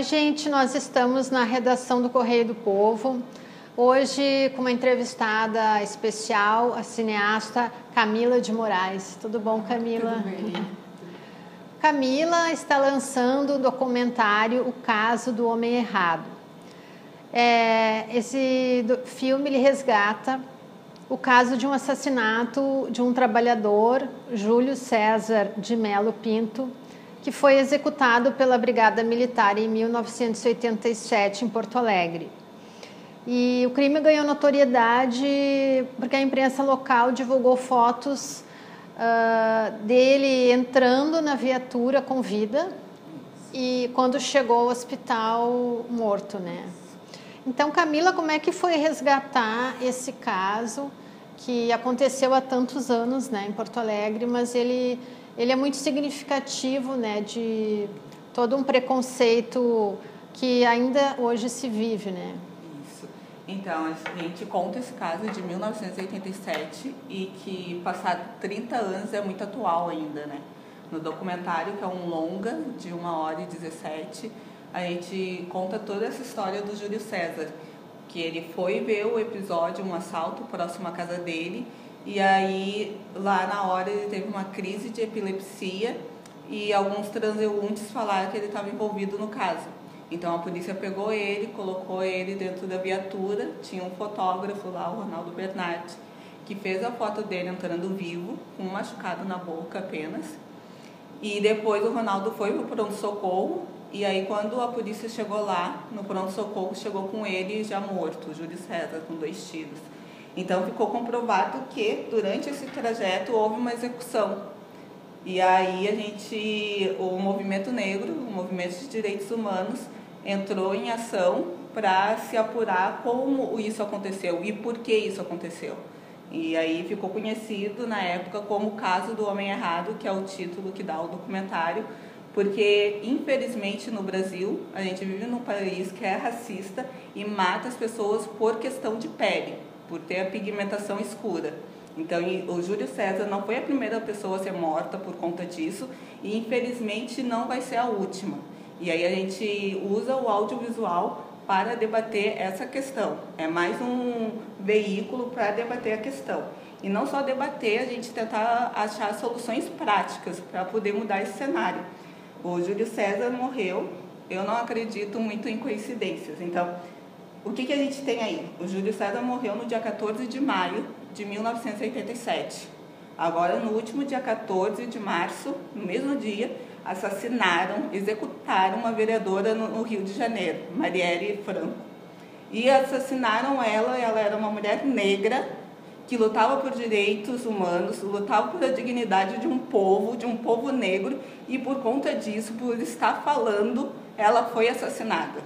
gente, nós estamos na redação do Correio do Povo, hoje com uma entrevistada especial, a cineasta Camila de Moraes. Tudo bom, Camila? Tudo bem. Camila está lançando o documentário O Caso do Homem Errado. Esse filme ele resgata o caso de um assassinato de um trabalhador, Júlio César de Melo Pinto, que foi executado pela Brigada Militar em 1987 em Porto Alegre. E o crime ganhou notoriedade porque a imprensa local divulgou fotos dele entrando na viatura com vida e quando chegou ao hospital morto, né? Então, Camila, como é que foi resgatar esse caso que aconteceu há tantos anos, né, em Porto Alegre, mas ele é muito significativo, né, de todo um preconceito que ainda hoje se vive, né? Isso. Então, a gente conta esse caso de 1987 e que, passado 30 anos, é muito atual ainda, né? No documentário, que é um longa de 1h17, a gente conta toda essa história do Júlio César, que ele foi ver o episódio, um assalto próximo à casa dele, e aí lá na hora ele teve uma crise de epilepsia e alguns transeuntes falaram que ele estava envolvido no caso. Então a polícia pegou ele, colocou ele dentro da viatura, tinha um fotógrafo lá, o Ronaldo Bernardi, que fez a foto dele entrando vivo, com um machucado na boca apenas. E depois o Ronaldo foi para o pronto-socorro, e aí quando a polícia chegou lá, no pronto-socorro, chegou com ele já morto, Júlio César, com 2 tiros. Então ficou comprovado que durante esse trajeto houve uma execução. E aí o movimento negro, o movimento de direitos humanos, entrou em ação para se apurar como isso aconteceu e por que isso aconteceu. E aí ficou conhecido na época como o Caso do Homem Errado, que é o título que dá o documentário, porque infelizmente no Brasil a gente vive num país que é racista e mata as pessoas por questão de pele, por ter a pigmentação escura. Então o Júlio César não foi a primeira pessoa a ser morta por conta disso e infelizmente não vai ser a última. E aí a gente usa o audiovisual para debater essa questão. É mais um veículo para debater a questão. E não só debater, a gente tentar achar soluções práticas para poder mudar esse cenário. O Júlio César morreu, eu não acredito muito em coincidências. Então, o que a gente tem aí? O Júlio César morreu no dia 14 de maio de 1987. Agora, no último dia 14 de março, no mesmo dia, executaram uma vereadora no Rio de Janeiro, Marielle Franco. E assassinaram ela era uma mulher negra que lutava por direitos humanos, lutava por a dignidade de um povo negro, e por conta disso, por estar falando, ela foi assassinada.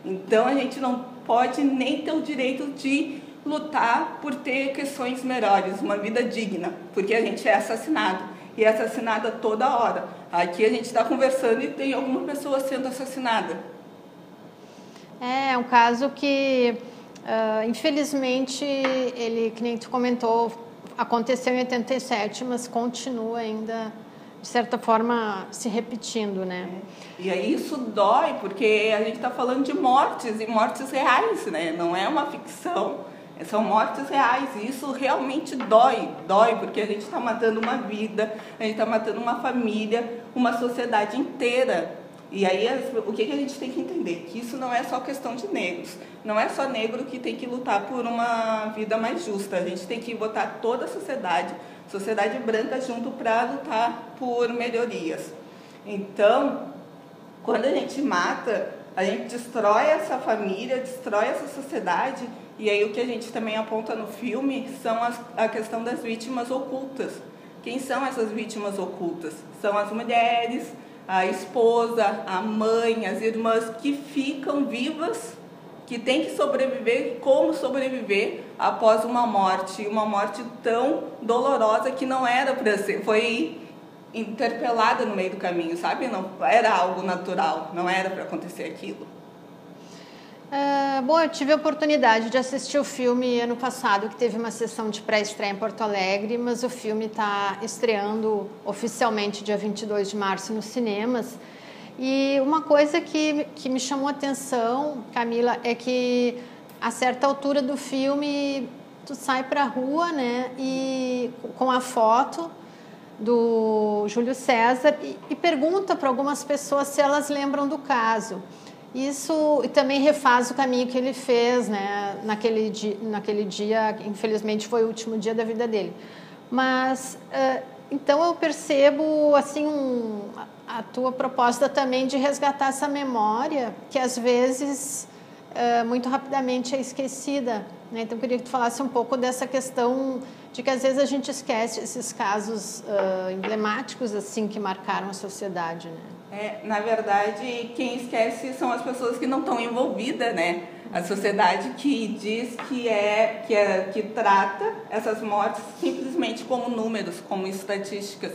Então a gente não pode nem ter o direito de lutar por ter questões melhores, uma vida digna, porque a gente é assassinado, e é assassinada toda hora. Aqui a gente está conversando e tem alguma pessoa sendo assassinada. É um caso que, infelizmente, ele, que nem tu comentou, aconteceu em 87, mas continua ainda, de certa forma, se repetindo, né? E aí isso dói, porque a gente está falando de mortes, e mortes reais, né? Não é uma ficção, são mortes reais, e isso realmente dói, porque a gente está matando uma vida, a gente está matando uma família, uma sociedade inteira. E aí o que a gente tem que entender? Que isso não é só questão de negros, não é só negro que tem que lutar por uma vida mais justa, a gente tem que botar toda a sociedade branca junto para lutar por melhorias. Então, quando a gente mata, a gente destrói essa família, destrói essa sociedade. E aí o que a gente também aponta no filme são a questão das vítimas ocultas. Quem são essas vítimas ocultas? São as mulheres, a esposa, a mãe, as irmãs que ficam vivas, que têm que sobreviver, como sobreviver após uma morte tão dolorosa que não era para ser, foi interpelada no meio do caminho, sabe? Não era algo natural, não era para acontecer aquilo. Bom, eu tive a oportunidade de assistir o filme ano passado, que teve uma sessão de pré-estreia em Porto Alegre, mas o filme está estreando oficialmente dia 22 de março nos cinemas. E uma coisa que me chamou a atenção, Camila, é que a certa altura do filme tu sai para a rua, né, e com a foto do Júlio César e pergunta para algumas pessoas se elas lembram do caso. Isso e também refaz o caminho que ele fez, né, naquele dia, infelizmente foi o último dia da vida dele. Mas então eu percebo assim a tua proposta também de resgatar essa memória que às vezes muito rapidamente é esquecida, né? Então eu queria que tu falasse um pouco dessa questão de que às vezes a gente esquece esses casos emblemáticos assim que marcaram a sociedade, né? Na verdade, quem esquece são as pessoas que não estão envolvidas, né? A sociedade que diz que trata essas mortes simplesmente como números, como estatísticas.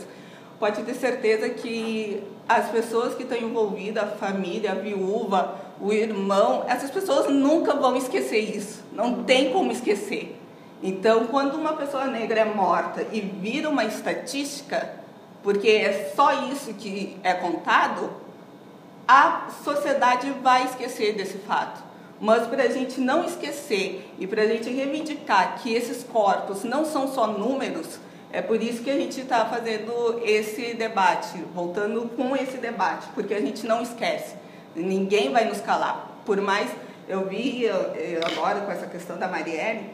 Pode ter certeza que as pessoas que estão envolvidas, a família, a viúva, o irmão, essas pessoas nunca vão esquecer isso. Não tem como esquecer. Então, quando uma pessoa negra é morta e vira uma estatística, porque é só isso que é contado, a sociedade vai esquecer desse fato. Mas para a gente não esquecer e para a gente reivindicar que esses corpos não são só números, é por isso que a gente está fazendo esse debate, voltando com esse debate, porque a gente não esquece. Ninguém vai nos calar. Por mais, eu vi agora com essa questão da Marielle,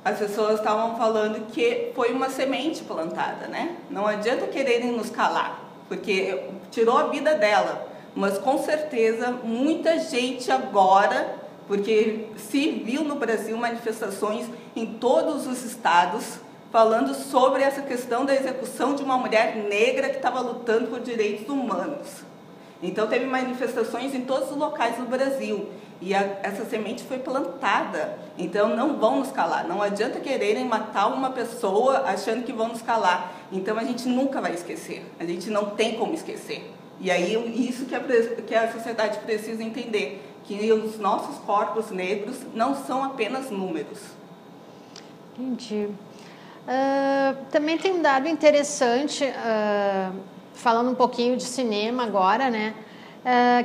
as pessoas estavam falando que foi uma semente plantada, né? Não adianta quererem nos calar, porque tirou a vida dela. Mas com certeza muita gente agora, porque se viu no Brasil manifestações em todos os estados, falando sobre essa questão da execução de uma mulher negra que estava lutando por direitos humanos. Então teve manifestações em todos os locais do Brasil e essa semente foi plantada. Então não vão nos calar, não adianta quererem matar uma pessoa achando que vão nos calar. Então a gente nunca vai esquecer, a gente não tem como esquecer. E aí isso que a sociedade precisa entender, que os nossos corpos negros não são apenas números. Entendi. Também tem um dado interessante, falando um pouquinho de cinema agora, né?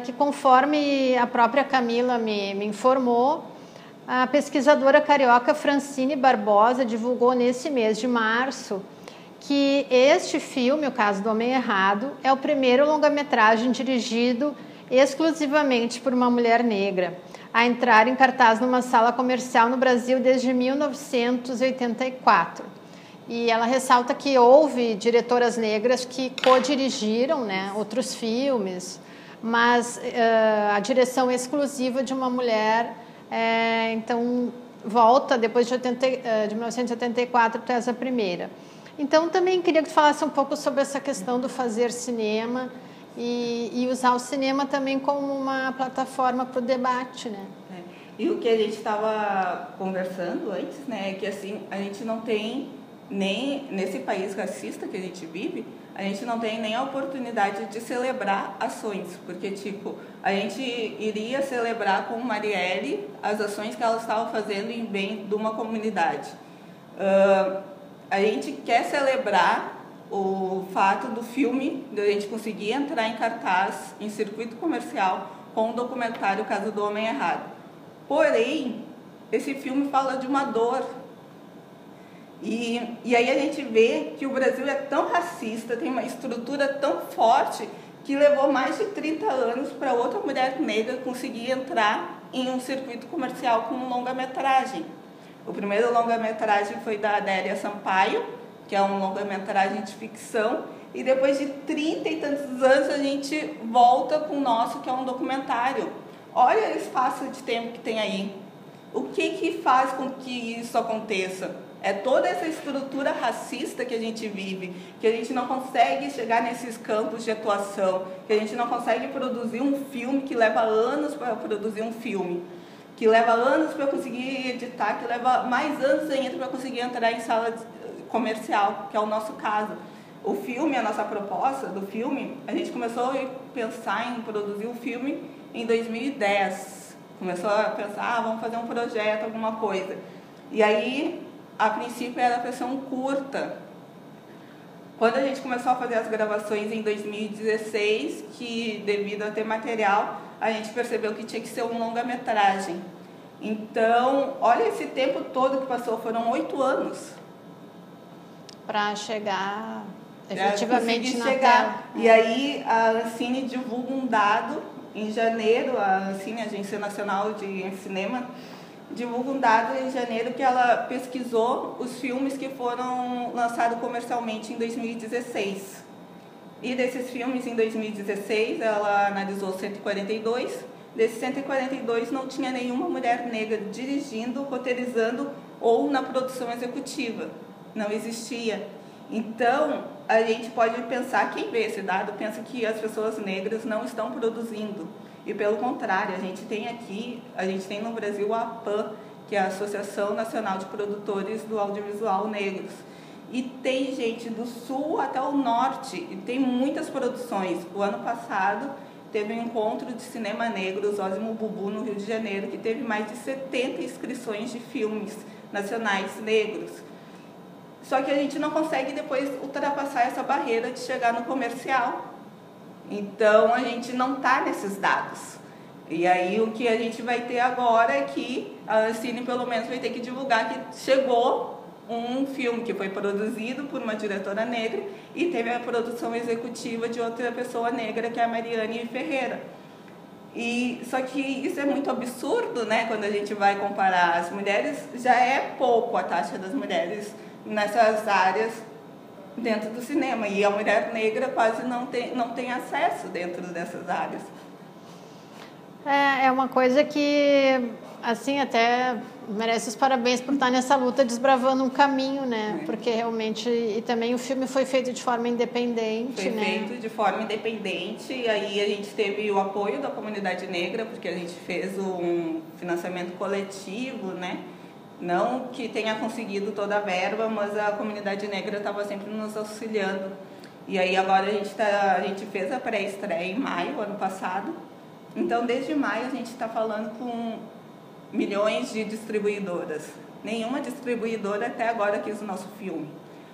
Que conforme a própria Camila me informou, a pesquisadora carioca Francine Barbosa divulgou nesse mês de março que este filme, O Caso do Homem Errado, é o primeiro longa-metragem dirigido exclusivamente por uma mulher negra a entrar em cartaz numa sala comercial no Brasil desde 1984. E ela ressalta que houve diretoras negras que co-dirigiram, né, outros filmes, mas a direção exclusiva de uma mulher, então, volta depois de 1984 até essa primeira. Então, também queria que tu falasse um pouco sobre essa questão do fazer cinema e usar o cinema também como uma plataforma para o debate, né? E o que a gente estava conversando antes, né, é que assim, a gente não tem nem, nesse país racista que a gente vive, a gente não tem nem a oportunidade de celebrar ações, porque, tipo, a gente iria celebrar com Marielle as ações que ela estava fazendo em bem de uma comunidade. A gente quer celebrar o fato do filme, de a gente conseguir entrar em cartaz, em circuito comercial, com o documentário O Caso do Homem Errado. Porém, esse filme fala de uma dor. E aí a gente vê que o Brasil é tão racista, tem uma estrutura tão forte, que levou mais de 30 anos para outra mulher negra conseguir entrar em um circuito comercial com um longa-metragem. O primeiro longa-metragem foi da Adélia Sampaio, que é um longa-metragem de ficção, e depois de 30 e tantos anos a gente volta com o nosso, que é um documentário. Olha o espaço de tempo que tem aí. O que faz com que isso aconteça? É toda essa estrutura racista que a gente vive, que a gente não consegue chegar nesses campos de atuação, que a gente não consegue produzir um filme, que leva anos para produzir um filme, que leva anos para conseguir editar, que leva mais anos ainda para conseguir entrar em sala comercial, que é o nosso caso. O filme, a nossa proposta do filme, a gente começou a pensar em produzir o filme em 2010. Começou a pensar, vamos fazer um projeto, alguma coisa. E aí, a princípio, era para ser um curta. Quando a gente começou a fazer as gravações em 2016, que devido a ter material, a gente percebeu que tinha que ser um longa-metragem. Então, olha esse tempo todo que passou, foram 8 anos. Para chegar efetivamente na chegar. tela. E aí a Ancine divulga um dado, em janeiro, a Ancine, Agência Nacional de Cinema, divulga um dado em janeiro que ela pesquisou os filmes que foram lançados comercialmente em 2016. E desses filmes, em 2016, ela analisou 142. Desses 142, não tinha nenhuma mulher negra dirigindo, roteirizando ou na produção executiva. Não existia. Então, a gente pode pensar, quem vê esse dado, pensa que as pessoas negras não estão produzindo. E pelo contrário, a gente tem no Brasil a APAN, que é a Associação Nacional de Produtores do Audiovisual Negros. E tem gente do sul até o norte, e tem muitas produções. O ano passado teve um encontro de cinema negro, o Zósimo Bubu, no Rio de Janeiro, que teve mais de 70 inscrições de filmes nacionais negros. Só que a gente não consegue depois ultrapassar essa barreira de chegar no comercial. Então, a gente não está nesses dados. E aí, o que a gente vai ter agora é que a Ancine, pelo menos, vai ter que divulgar que chegou um filme que foi produzido por uma diretora negra e teve a produção executiva de outra pessoa negra, que é a Mariane Ferreira. Só que isso é muito absurdo, né? Quando a gente vai comparar as mulheres, já é pouco a taxa das mulheres nessas áreas dentro do cinema, e a mulher negra quase não tem acesso dentro dessas áreas. É uma coisa que, assim, até merece os parabéns por estar nessa luta, desbravando um caminho, né? Porque realmente, e também o filme foi feito de forma independente, Foi né? feito de forma independente, e aí a gente teve o apoio da comunidade negra, porque a gente fez um financiamento coletivo, né? Não que tenha conseguido toda a verba, mas a comunidade negra estava sempre nos auxiliando. E aí agora a gente fez a pré-estreia em maio, ano passado. Então, desde maio, a gente está falando com milhões de distribuidoras. Nenhuma distribuidora até agora quis o nosso filme.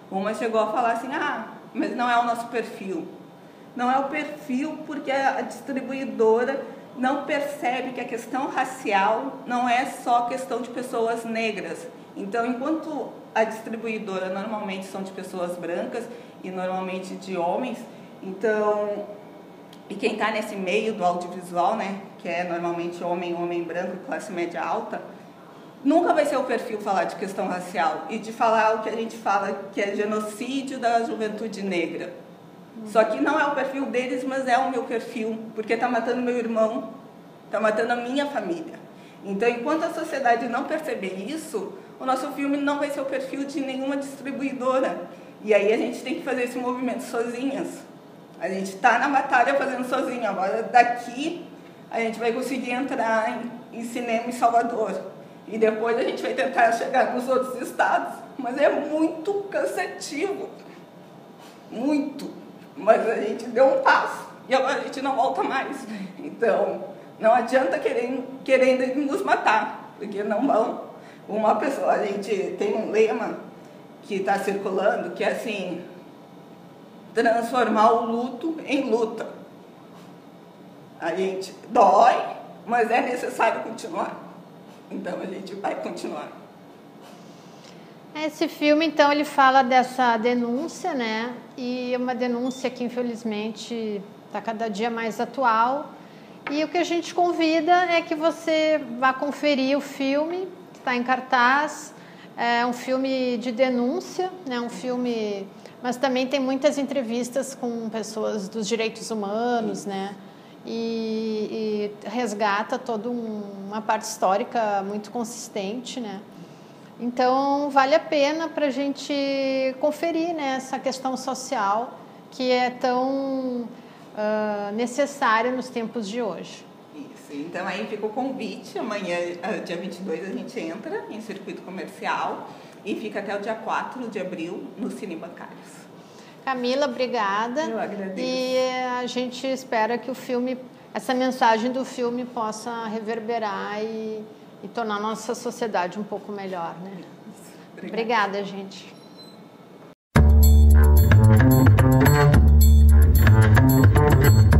Uma chegou a falar assim, mas não é o nosso perfil. Não é o perfil porque a distribuidora não percebe que a questão racial não é só questão de pessoas negras. Então, enquanto a distribuidora normalmente são de pessoas brancas e normalmente de homens, então, e quem está nesse meio do audiovisual, né, que é normalmente homem branco, classe média alta, nunca vai ser o perfil falar de questão racial e de falar o que a gente fala que é genocídio da juventude negra. Só que não é o perfil deles, mas é o meu perfil, porque está matando meu irmão, está matando a minha família. Então, enquanto a sociedade não perceber isso, o nosso filme não vai ser o perfil de nenhuma distribuidora. E aí a gente tem que fazer esse movimento sozinhas. A gente está na batalha fazendo sozinha. Agora, daqui, a gente vai conseguir entrar em cinema em Salvador. E depois a gente vai tentar chegar nos outros estados. Mas é muito cansativo. Muito. Mas a gente deu um passo e agora a gente não volta mais. Então, não adianta querendo nos matar, porque não vão. Uma pessoa, a gente tem um lema que está circulando, que é assim, transformar o luto em luta. A gente dói, mas é necessário continuar. Então, a gente vai continuar. Esse filme, então, ele fala dessa denúncia, né? E é uma denúncia que, infelizmente, está cada dia mais atual. E o que a gente convida é que você vá conferir o filme, que está em cartaz. É um filme de denúncia, né? Um filme... Mas também tem muitas entrevistas com pessoas dos direitos humanos, né? E resgata toda uma parte histórica muito consistente, né? Então, vale a pena para a gente conferir, né, essa questão social que é tão necessária nos tempos de hoje. Isso, então aí fica o convite. Amanhã, dia 22, a gente entra em circuito comercial e fica até o dia 4 de abril no Cine Bancários. Camila, obrigada. Eu agradeço. E a gente espera que o filme, essa mensagem do filme possa reverberar e tornar a nossa sociedade um pouco melhor, né? Obrigada, gente. Música